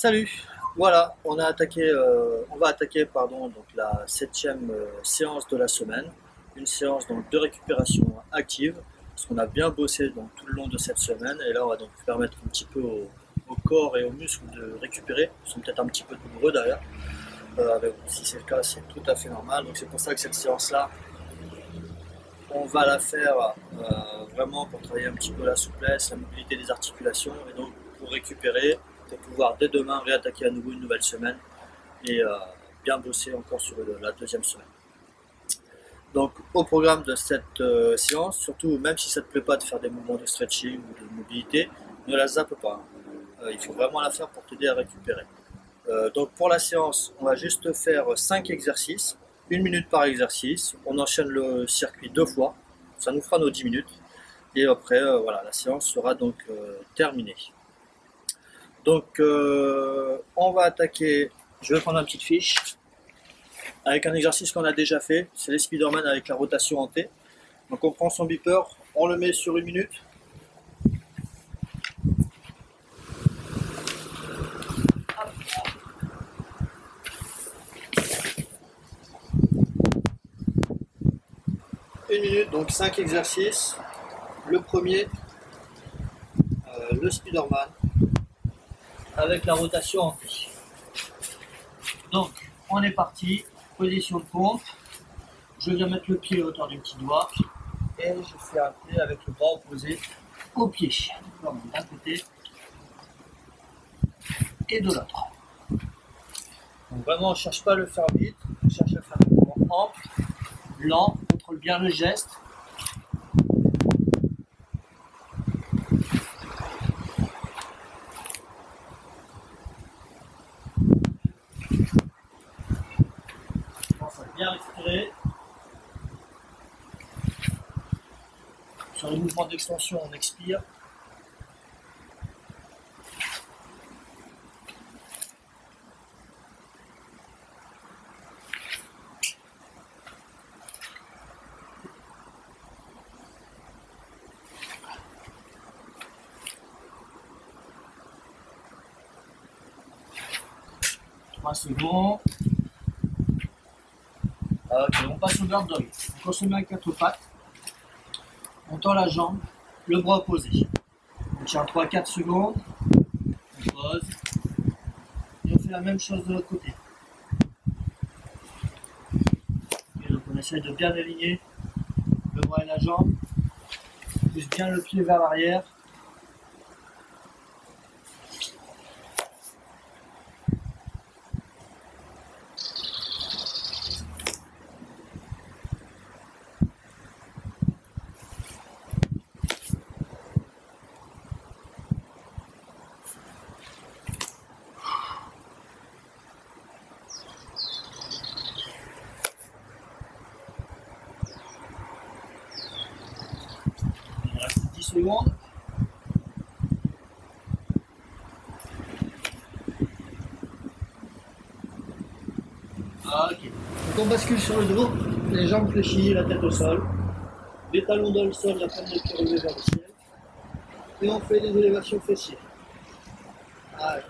Salut! Voilà, on va attaquer donc, la septième séance de la semaine, une séance donc, de récupération active, parce qu'on a bien bossé donc, tout le long de cette semaine, et là on va donc permettre un petit peu au corps et aux muscles de récupérer. Ils sont peut-être un petit peu douloureux d'ailleurs, mais bon, si c'est le cas, c'est tout à fait normal. Donc c'est pour ça que cette séance-là, on va la faire vraiment pour travailler un petit peu la souplesse, la mobilité des articulations, et donc pour récupérer, pour pouvoir dès demain réattaquer à nouveau une nouvelle semaine et bien bosser encore sur la deuxième semaine. Donc au programme de cette séance, surtout même si ça ne te plaît pas de faire des mouvements de stretching ou de mobilité, ne la zappe pas. Il faut vraiment la faire pour t'aider à récupérer. Donc pour la séance, on va juste faire 5 exercices, 1 minute par exercice. On enchaîne le circuit 2 fois, ça nous fera nos 10 minutes. Et après, voilà, la séance sera donc terminée. Donc on va attaquer, je vais prendre une petite fiche, avec un exercice qu'on a déjà fait, c'est les Spiderman avec la rotation en T. Donc on prend son beeper, on le met sur 1 minute. Une minute, donc 5 exercices. Le premier, le Spiderman avec la rotation en T. Donc on est parti, position de pompe. Je viens mettre le pied à hauteur du petit doigt et je fais un T avec le bras opposé au pied. D'un côté et de l'autre. Donc vraiment on ne cherche pas à le faire vite, on cherche à faire un mouvement ample, lent, on contrôle bien le geste. On commence à bien respirer. Sur les mouvements d'extension, on expire. Secondes. Ok, on passe au bird dog. Donc on se met à 4 pattes. On tend la jambe, le bras opposé. On tient 3-4 secondes. On pose. Et on fait la même chose de l'autre côté. Et donc on essaye de bien aligner le bras et la jambe. On pousse bien le pied vers l'arrière. Il reste 10 secondes. Ok. Donc on bascule sur le dos, les jambes fléchies, la tête au sol, les talons dans le sol, la pointe de pied relevée vers le ciel, et on fait des élévations fessiers. Allez.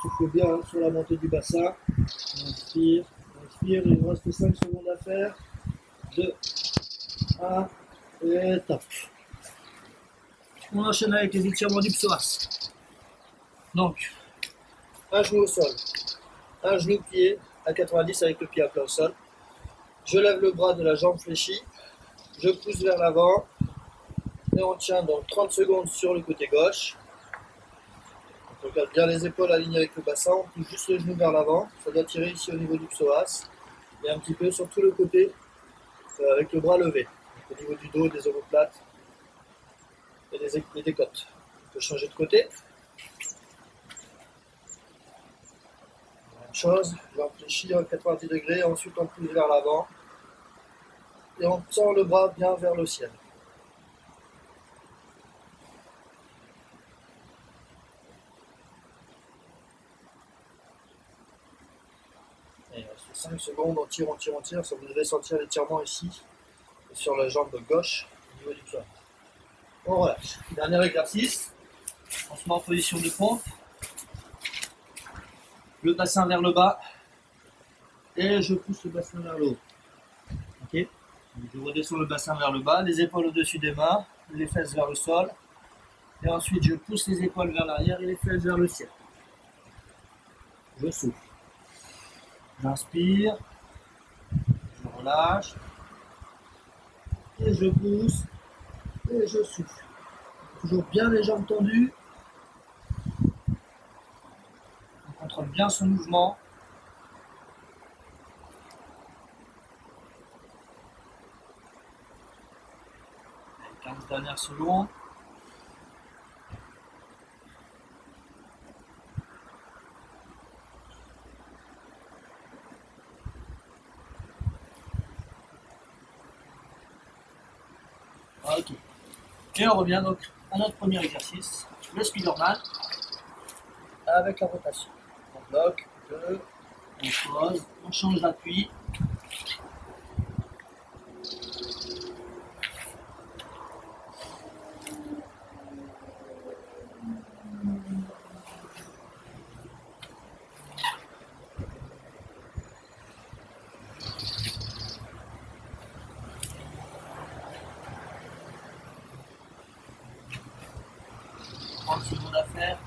Souffle bien sur la montée du bassin. On inspire, il nous reste 5 secondes à faire. 2, 1, et top. On enchaîne avec les étirements du psoas. Donc, un genou au sol, un genou pied à 90 avec le pied à plat au sol. Je lève le bras de la jambe fléchie, je pousse vers l'avant et on tient donc 30 secondes sur le côté gauche. On regarde bien les épaules alignées avec le bassin, on pousse juste le genou vers l'avant, ça doit tirer ici au niveau du psoas, et un petit peu sur tout le côté, avec le bras levé, donc au niveau du dos, des omoplates et des côtes. On peut changer de côté. Même chose, on fléchit à 90 degrés, ensuite on pousse vers l'avant, et on tend le bras bien vers le ciel. Et il reste 5 secondes, on tire, on tire, on tire. Ça vous devez sentir l'étirement ici, sur la jambe gauche, au niveau du psoas. On relâche. Dernier exercice. On se met en position de pompe. Le bassin vers le bas. Et je pousse le bassin vers le haut. Ok. Je redescends le bassin vers le bas, les épaules au-dessus des mains, les fesses vers le sol. Et ensuite, je pousse les épaules vers l'arrière et les fesses vers le ciel. Je souffle. J'inspire. Je relâche. Et je pousse. Et je souffle. Toujours bien les jambes tendues. On contrôle bien son mouvement. 15 dernières secondes. Ok. Et on revient donc à notre premier exercice, le Spiderman, avec la rotation. On bloque, 2, on pose, on change d'appui. Secondes à faire.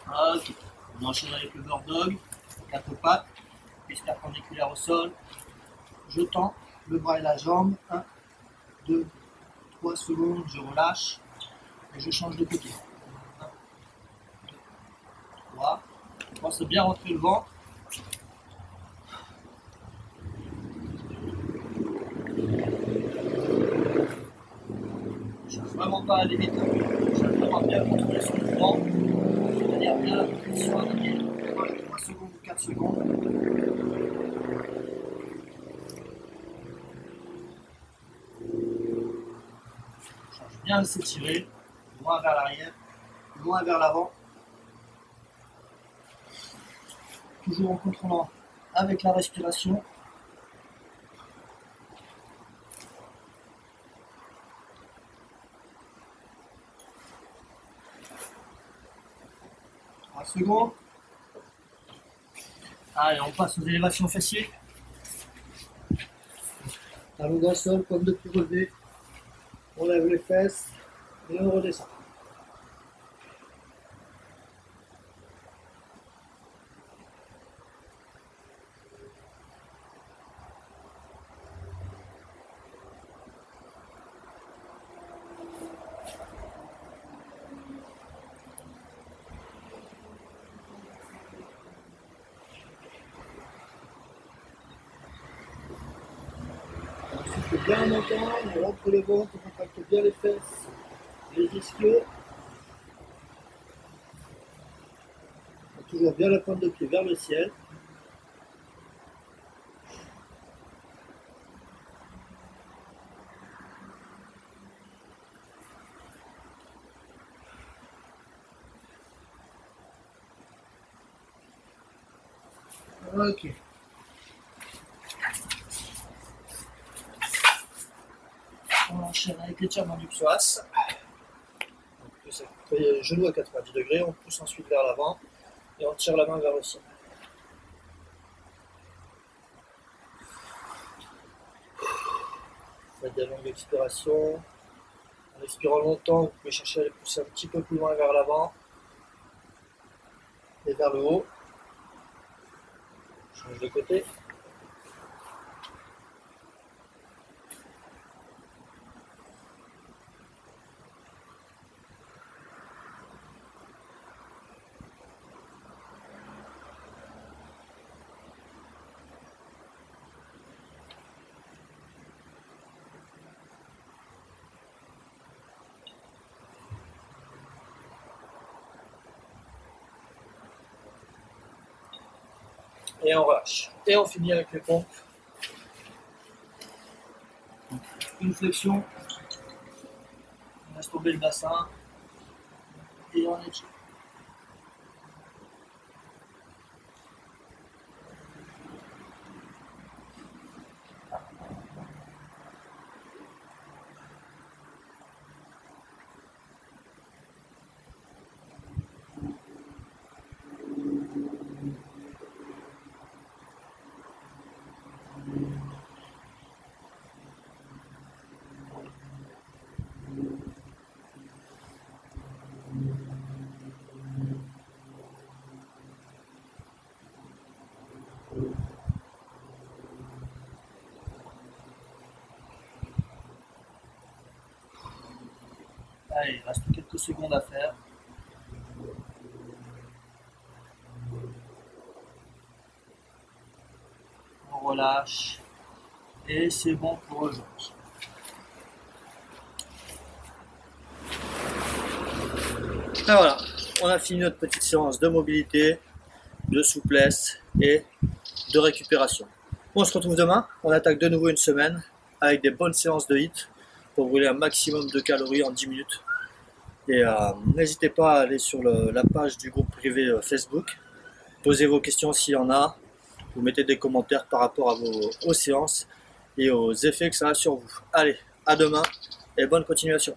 Ok. On enchaîne avec le bird dog, 4 pattes, puis perpendiculaire au sol. Je tends le bras et la jambe. 1, 2, 3 secondes, je relâche et je change de côté. 1, 2, 3. Je pense bien rentrer le ventre. Je ne cherche vraiment pas à aller vite. Je cherche vraiment bien contrôler son mouvement. C'est-à-dire bien la position à gagner 3 secondes ou 4 secondes. Bien s'étirer, loin vers l'arrière, loin vers l'avant. Toujours en contrôlant avec la respiration. Un second. Allez, on passe aux élévations fessiers. Talon dans le sol, comme depuis relevé. On lève les fesses et on redescend. Ensuite, bien montant, on rentre le ventre, on contracte bien les fesses, les ischios. Toujours bien la pointe de pied vers le ciel. Ok. On enchaîne avec l'étirement du psoas. Genou à 90 degrés, on pousse ensuite vers l'avant et on tire la main vers le ciel. faites des longues expirations. En expirant longtemps, vous pouvez chercher à les pousser un petit peu plus loin vers l'avant et vers le haut. Change de côté. Et on relâche. Et on finit avec les pompes. Une flexion, on laisse tomber le bassin et on étire. Allez, il reste quelques secondes à faire. On relâche. Et c'est bon pour aujourd'hui. Et voilà, on a fini notre petite séance de mobilité, de souplesse et de récupération. On se retrouve demain, on attaque de nouveau une semaine avec des bonnes séances de HIIT pour brûler un maximum de calories en 10 minutes. Et n'hésitez pas à aller sur la page du groupe privé Facebook, posez vos questions s'il y en a, vous mettez des commentaires par rapport à aux séances et aux effets que ça a sur vous. Allez, à demain et bonne continuation.